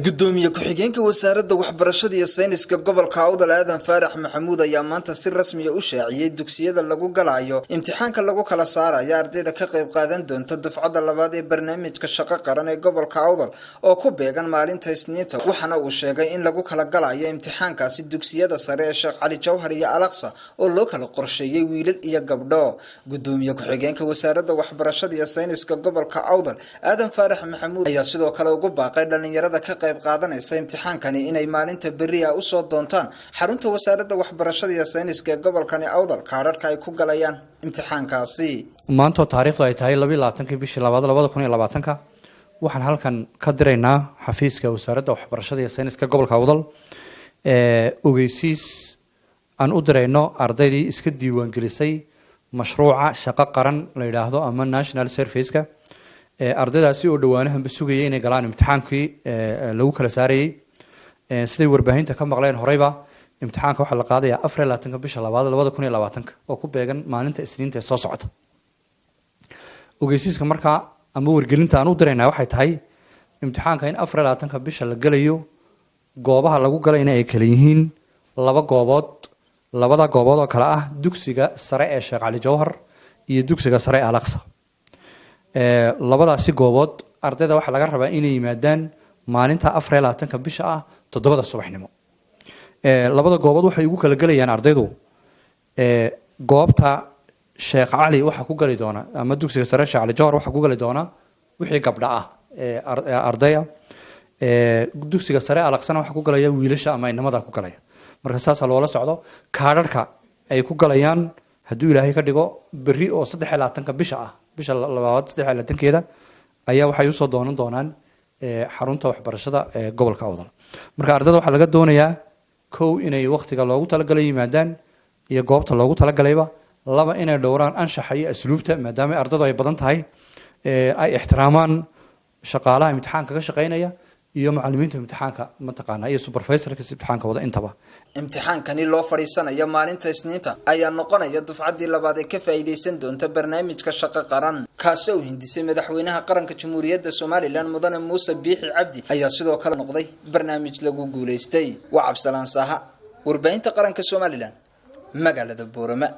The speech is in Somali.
gudoomiye ku-xigeenka wasaaradda waxbarashada iyo sayniska gobolka Awdal Aadan Faarax Maxamuud ayaa maanta si rasmi ah u shaaciyay dugsiyada lagu galayo imtixaanka lagu kala saarayo ardayda ka qayb qaadan doonta dufcada labaad ee barnaamijka shaqo qaran ee gobolka Awdal oo ku beegan maalinta Isniinta waxana uu sheegay in lagu kala galayo imtixaankaasi dugsiyada sare ee Sheekh Cali Jawhar iyo Alaqsa oo loo kala qorsheeyay wiilal iyo gabdho. gudoomiye ku-xigeenka wasaaradda waxbarashada iyo sayniska gobolka Awdal Aadan Faarax Maxamuud ayaa sidoo kale ugu baaqay dhalinyarada ka qayb qaadanaysa imtixaankani inay maalinta berri ah u soo doontaan xarunta wasaaradda waxbarashada iyo sayniska gobolka Awdal kaararka ay ku galayaan imtixaankaasi. maanta taariikhdu ay tahay 22 bishii 2020 waxaan halkan ka diraynaa xafiiska wasaaradda waxbarashada iyo sayniska gobolka Awdal ogeysiis aan u dirayno ardaydii iska diiwaan gelisay mashruuca shaqo qaran la yiraahdo ama national service-ka ardaydaasi oo dhawaanahanba sugayay inay galaan imtixaankii lagu kala saarayay siday warbaahinta ka maqleen horeyba imtixaanka waxa la qaadayaa 24 bisha 2020 oo ku beegan maalinta Isniinta ee soo socota. ogeysiiska markaa ama wargelinta aan u diraynaa waxay tahay imtixaanka in 24 bisha la galayo goobaha lagu galayna ay kala yihiin labada goobood oo kala ah dugsiga sare ee Sheekh Cali Jawhar iyo dugsiga sare ee Alaqsa. labadaasi goobood ardayda waxa laga rabaa inay yimaadaan maalinta 24 bisha ah 7 subaxnimo. labada goobood waxay ugu kala galayaan ardaydu goobta Sheekh Cali waxa ku gali doona ama dugsiga sare Sheekh Cali Jawhar waxa ku gali doona wixii gabdha ah ardayda dugsiga sare Alaqsana waxa ku galaya wiilasha ama inamada ku galaya. marka saas loola socdo kaararka ay ku galayaan hadduu Ilaahay ka dhigo berri oo 23 bisha labaad 23keeda ayaa waxay u soo doonan doonaan xarunta waxbarashada ee gobolka Awdal. marka ardayda waxa laga doonayaa kow inay waqtiga loogu talagalay yimaadaan iyo goobta loogu talagalayba laba inay dhowraan anshaxa iyo asluubta maadaama ardaydu ay badan tahay ay ixtiraamaan shaqaalaha imtixaanka ka shaqeynaya iyo macallimiinta imtixaanka mataqaana iyo supervisorka imtixaanka wada intaba. imtixaankani loo fariisanayo maalinta Isniinta ayaa noqonaya dufcadii labaad ee ka faa'iideysan doonta barnaamijka shaqo qaran kaasoo uu hindisay madaxweynaha qaranka Jamhuuriyadda Soomaaliland Mudane Muuse Biixi Cabdi ayaa sidoo kale noqday barnaamij lagu guuleystay. waa Cabsalaan Saha warbaahinta qaranka Soomaaliland magaalada Boorama.